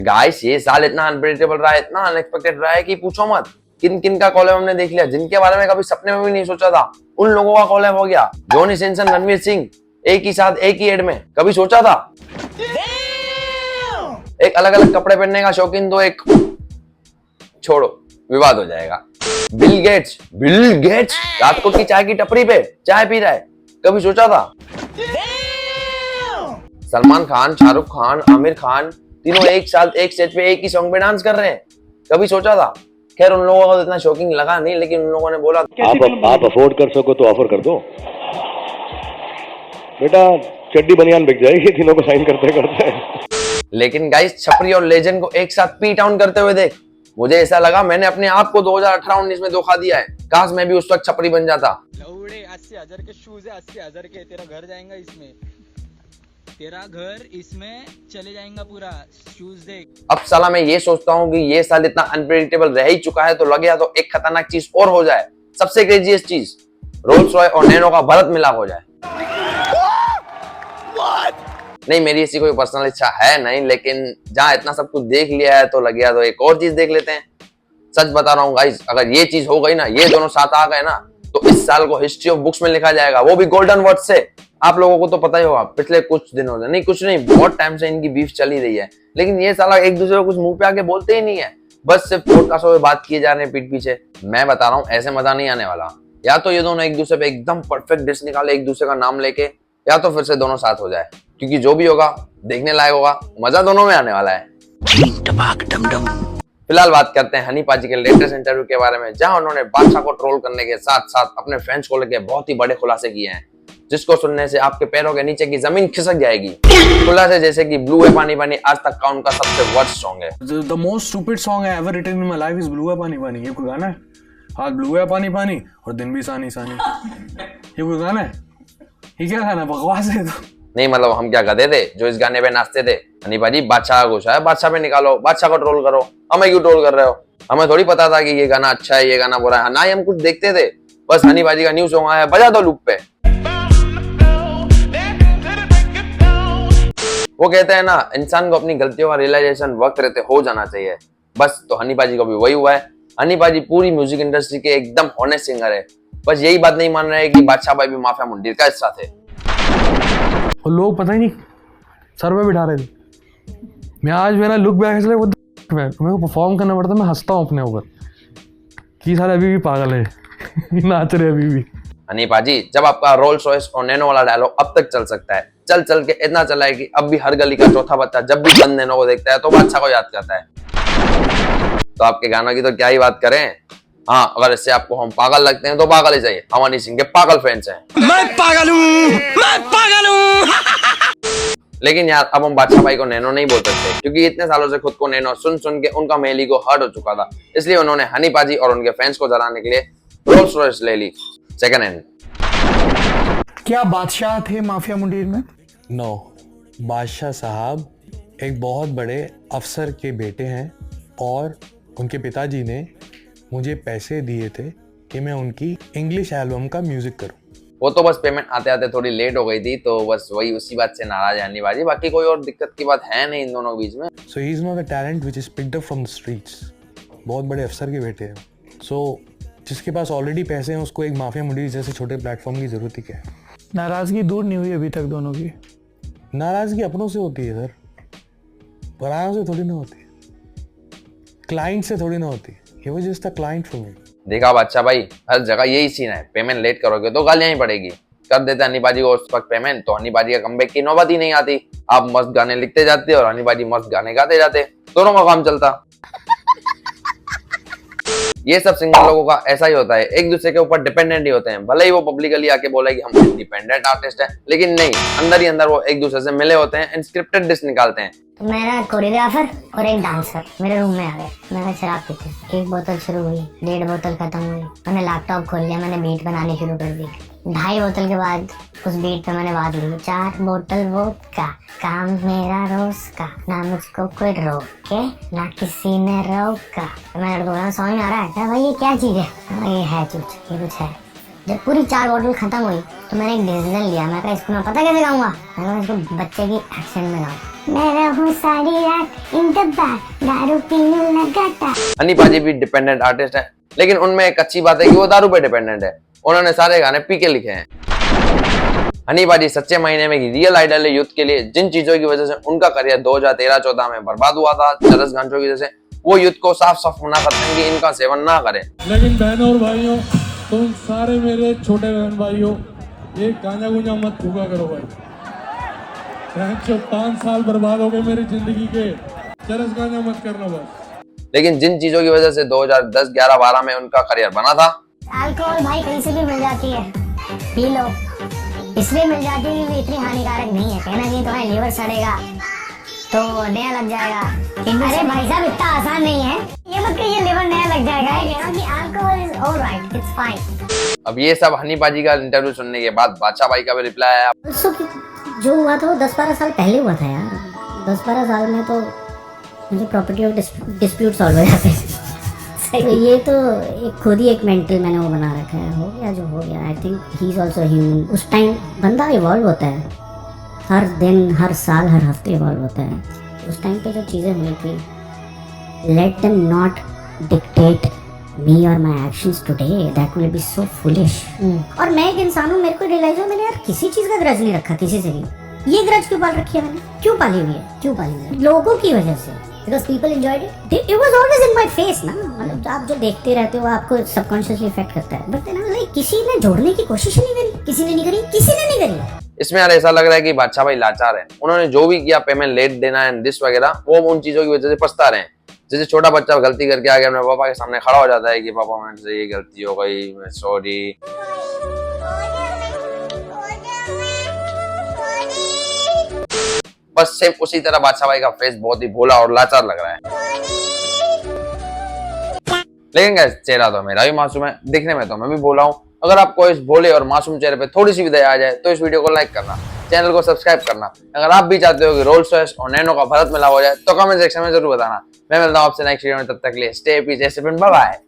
Guys ये साल इतना अनप्रेडिक्टेबल रहा है, इतना अनएक्सपेक्टेड रहा है कि पूछो मत। किन किन का कॉलैब हमने देख लिया जिनके बारे में कभी सपने में भी नहीं सोचा था, उन लोगों का कॉलैब हो गया। जॉनी सिंसन, रणवीर सिंह एक ही साथ एक ही एड में, कभी सोचा था? एक अलग अलग कपड़े पहनने का शौकीन तो एक छोड़ो, विवाद हो जाएगा। बिल गेट्स रात को की चाय की टपरी पे चाय पी रहा है, कभी सोचा था? सलमान खान, शाहरुख खान, आमिर खान तीनों एक साथ एक स्टेज पे एक ही सॉन्ग पे डांस कर रहे हैं, कभी सोचा था? खैर उन लोगों को इतना शॉकिंग लगा नहीं, लेकिन उन लोगों ने बोला आप अफोर्ड कर सको तो ऑफर कर दो बेटा, चड्डी बनियान बिक जाएगी तीनों को साइन करते करते। लेकिन गाइस छपरी और लेजेंड को एक साथ पी डाउन करते हुए देख मुझे ऐसा लगा मैंने अपने आप को 2018-19 में धोखा दिया है। काश मैं भी उस वक्त छपरी बन जाता। 80,000 के शूज है, 80,000 के, तेरा घर जाएगा इसमें, तेरा घर इसमें चले जाएगा पूरा, शूज देख। अब साला मैं ये सोचता हूँ कि ये साल इतना अनप्रेडिक्टेबल रह ही चुका है तो लग गया तो एक खतरनाक चीज और हो जाए। सबसे क्रेजीएस्ट चीज, रोल्स रॉय और नैनो का भरत मिलाप हो जाए। नहीं, मेरी ऐसी कोई पर्सनल इच्छा है नहीं, लेकिन जहां इतना सब कुछ देख लिया है तो लग गया तो एक और चीज देख लेते हैं। सच बता रहा हूँ गाइस, अगर ये चीज हो गई ना, ये दोनों साथ आ गए ना, तो इस साल को हिस्ट्री ऑफ बुक्स में लिखा जाएगा, वो भी गोल्डन वर्ड से। आप लोगों को तो पता ही होगा, पिछले कुछ दिनों से नहीं, कुछ नहीं, बहुत टाइम से इनकी बीफ चली रही है, लेकिन ये साला एक दूसरे को कुछ मुंह पे आके बोलते ही नहीं है, बस सिर्फ पॉडकास्टों में बात किए जा रहे हैं पीठ पीछे। मैं बता रहा हूँ ऐसे मजा नहीं आने वाला। या तो ये दोनों एक दूसरे पे एकदम परफेक्ट डिश निकाले एक दूसरे का नाम लेके, या तो फिर से दोनों साथ हो जाए, क्योंकि जो भी होगा देखने लायक होगा, मजा दोनों में आने वाला है। फिलहाल बात करते हैं हनी पाजी के लेटेस्ट इंटरव्यू के बारे में, जहां उन्होंने बादशाह को ट्रोल करने के साथ साथ अपने फैंस को लेकर बहुत ही बड़े खुलासे किए हैं, जिसको सुनने से आपके पैरों के नीचे की जमीन खिसक जाएगी। खुलासे जैसे कि ब्लू है पानी पानी आज तक का उनका सबसे वर्स्ट सॉन्ग है। The most stupid song I ever written in my life is blue है पानी पानी। ये कोई गाना है? आज ब्लू है पानी पानी और दिन भी सानी सानी, ये कोई गाना है? ये क्या गाना, बकवास है तो। नहीं मतलब हम क्या गधे थे जो इस गाने पे नाचते थे? हनी पाजी बादशाह का गुस्सा है, बादशाह पे निकालो, बादशाह को ट्रोल करो, हमें क्यों ट्रोल कर रहे हो? हमें थोड़ी पता था कि ये गाना अच्छा है, ये गाना बुरा है, ना ही हम कुछ देखते थे, बस हनी पाजी का न्यू सॉन्ग आया, बजा दो लूप पे। वो कहते हैं ना, इंसान को अपनी गलतियों का रियलाइजेशन वक्त रहते हो जाना चाहिए, बस तो हनी पाजी को भी वही हुआ है। हनी पाजी पूरी म्यूजिक इंडस्ट्री के एकदम ऑनेस्ट सिंगर है, बस यही बात नहीं मान रहे कि बादशाह भाई भी माफिया मुंडीर का हिस्सा थे। और लोग पता ही नहीं सर पे बिठा रहे थे। मैं आज मेरा लुक बैक इसलिए मेरे को परफॉर्म करना पड़ता है, मैं हंसता हूँ अपने ऊपर कि सारे अभी भी पागल है नाच रहे अभी भी। हनी पाजी, जब आपका रोल्स रॉयस और नैनो वाला डायलॉग अब तक चल सकता है, चल चल के इतना चला है कि अब भी हर गली का चौथा बच्चा जब भी बंद नैनो को देखता है तो बादशाह को याद करता है। तो आपके गानों की तो क्या ही बात करें। हाँ, अगर इससे आपको हम पागल लगते हैं तो पागल ही चाहिए, हम हनी सिंह के पागल फैंस हैं। मैं पागल हूँ। लेकिन यार अब हम बादशाह भाई को नैनो नहीं बोल सकते, क्योंकि इतने सालों से खुद को नैनो सुन सुन के उनका मेली को हर्ट हो चुका था, इसलिए उन्होंने हनी पाजी और उनके फैंस को जलाने के लिए रोल्स रॉयस ले ली सेकंड हैंड। क्या बादशाह थे माफिया मुंडीर में? नो, बादशाह साहब एक बहुत बड़े अफसर के बेटे हैं और उनके पिताजी ने मुझे पैसे दिए थे कि मैं उनकी इंग्लिश एल्बम का म्यूजिक करूं। वो तो बस पेमेंट आते आते थोड़ी लेट हो गई थी, तो बस वही उसी बात से नाराज है हनी पाजी, बाकी कोई और दिक्कत की बात है नहीं इन दोनों के बीच में। So he is not a talent which is picked up from the streets. बहुत बड़े अफसर के बेटे हैं, सो जिसके पास ऑलरेडी पैसे हैं उसको एक माफिया मुंडीर जैसे छोटे प्लेटफॉर्म की जरूरत ही क्या है? नाराजगी दूर नहीं हुई अभी तक दोनों की? नाराजगी अपनों से होती है सर, परायों से थोड़ी ना होती है, क्लाइंट से थोड़ी ना होती है। He was just a client for me. देखा बादशाह भाई, हर जगह यही सीन है, पेमेंट लेट करोगे तो गालियां ही पड़ेगी। कर देते हनी पाजी को उस वक्त पेमेंट तो हनी पाजी का कमबैक की नौबत ही नहीं आती। आप मस्त गाने लिखते जाते और हनी पाजी मस्त गाने गाते जाते, दोनों का काम चलता। ये सब सिंगर लोगों का ऐसा ही होता है, एक दूसरे के ऊपर डिपेंडेंट ही होते हैं। भले ही वो पब्लिकली आके बोले कि हम इंडिपेंडेंट आर्टिस्ट हैं, लेकिन नहीं, अंदर ही अंदर वो एक दूसरे से मिले होते हैं, स्क्रिप्टेड डिश निकालते हैं। तो मेरा कोरियोग्राफर और एक डांसर मेरे रूम में आ गए। मैंने शराब पीती, एक बोतल शुरू हुई, 1.5 बोतल खत्म हुई, मैंने लैपटॉप खोल लिया, मैंने बीट बनानी शुरू कर दी। 2.5 बोतल के बाद उस बीट पे मैंने बात ली, 4 बोतल वोडका, काम मेरा रोज का, ना मुझको कोई रोके ना किसी ने रोका। मैं लड़कों को समझ में आ रहा है क्या भाई, ये क्या चीज है? ये है कुछ, ये कुछ है। जब पूरी 4 बोतल खत्म हुई तो मैंने एक डिसीजन लिया, मैं कहा इसको मैं पता कैसे गाऊंगा, मैं कहा इसको बच्चे की एक्सेंट में गाऊं। मैं रहूं सारी रात इन डब्बा दारू पीने लगाता। हनी पाजी भी डिपेंडेंट आर्टिस्ट है, लेकिन उनमें एक अच्छी बात है कि वो दारू पे डिपेंडेंट है। उन्होंने सारे गाने पी के लिखे हैं। हनी पाजी सच्चे महीने में रियल आइडल है यूथ के लिए। जिन चीजों की वजह से उनका करियर 2013-14 में बर्बाद हुआ था, चरस गांजों की वजह से, वो यूथ को साफ साफ मना करते हैं कि इनका सेवन ना करें। लेकिन बहनों और भाइयों, तुम सारे मेरे छोटे बहन भाइयों, ये गांजा गुंजा मत फूका करो भाई। 5 साल बर्बाद हो गए मेरी जिंदगी के, चरस गांजा मत करना बस। लेकिन जिन चीजों की वजह से 2010, 11, 12 में उनका करियर बना था, अल्कोहल भाई कहीं से भी मिल जाती है, पी लो। इसलिए मिल जाती है कि इतनी हानिकारक नहीं है, कहना नहीं तुम्हारा लीवर सड़ेगा तो नया लग जाएगा। अरे भाई साहब इतना आसान नहीं है, ये मत कहिए लीवर नया लग जाएगा, alcohol is alright, it's fine. अब ये सब हनी पाजी का इंटरव्यू सुनने के बाद बादशाह भाई का भी रिप्लाई आया। जो हुआ था वो 10-12 साल पहले हुआ था यार। 10-12 साल में तो मुझे प्रॉपर्टी ऑफ डिस्प्यूट सॉल्व हो जाते हैं। तो ये तो एक खुद ही एक मेंटल मैंने वो बना रखा है, हो गया जो हो गया। I think he is also human. उस टाइम बंदा इवॉल्व होता है, हर दिन, हर साल, हर हफ्ते इवॉल्व होता है। उस टाइम पे जो चीज़ें हुई थी, लेट देम नॉट डिक्टेट मी और my actions today, that will be so foolish. और मैं एक इंसान हूँ, मेरे को रियलाइज हुआ मैंने यार किसी चीज़ का ग्रज नहीं रखा किसी से भी। ये ग्रज क्यों पाल रखी है मैंने, क्यों पाली हुई है, क्यों पाली हुई है? लोगों की वजह से, because people enjoyed it. It was always in my face ना, मतलब आप जो देखते रहते हो आपको सबकॉन्शियसली इफेक्ट करता है। बट लाइक किसी ने जोड़ने की कोशिश नहीं करी, किसी ने नहीं करी, किसी ने नहीं करी। इसमें यार ऐसा लग रहा है कि बादशाह भाई लाचार है। उन्होंने जो भी किया, पेमेंट लेट देना एंड दिस वगैरह, वो उन चीजों की वजह से पछता रहे हैं। जैसे छोटा बच्चा गलती करके आ गया, अपने पापा के सामने खड़ा हो जाता है कि पापा मेरे से ये गलती हो गई, मैं सॉरी। बस सेम उसी तरह बादशाह भाई का फेस बहुत ही भोला और लाचार लग रहा है। लेकिन गाइस, चेहरा तो मेरा भी मासूम है, दिखने में तो मैं भी भोला हूँ। अगर आपको इस भोले और मासूम चेहरे पे थोड़ी सी भी दया आ जाए तो इस वीडियो को लाइक करना, चैनल को सब्सक्राइब करना। अगर आप भी चाहते हो कि रोल्स रॉयस और नैनो का भारत मिलाप हो जाए तो कमेंट सेक्शन में जरूर बताना। मैं मिलता हूँ आपसे नेक्स्ट वीडियो में, तब तक के लिए स्टे पीस, बाय बाय।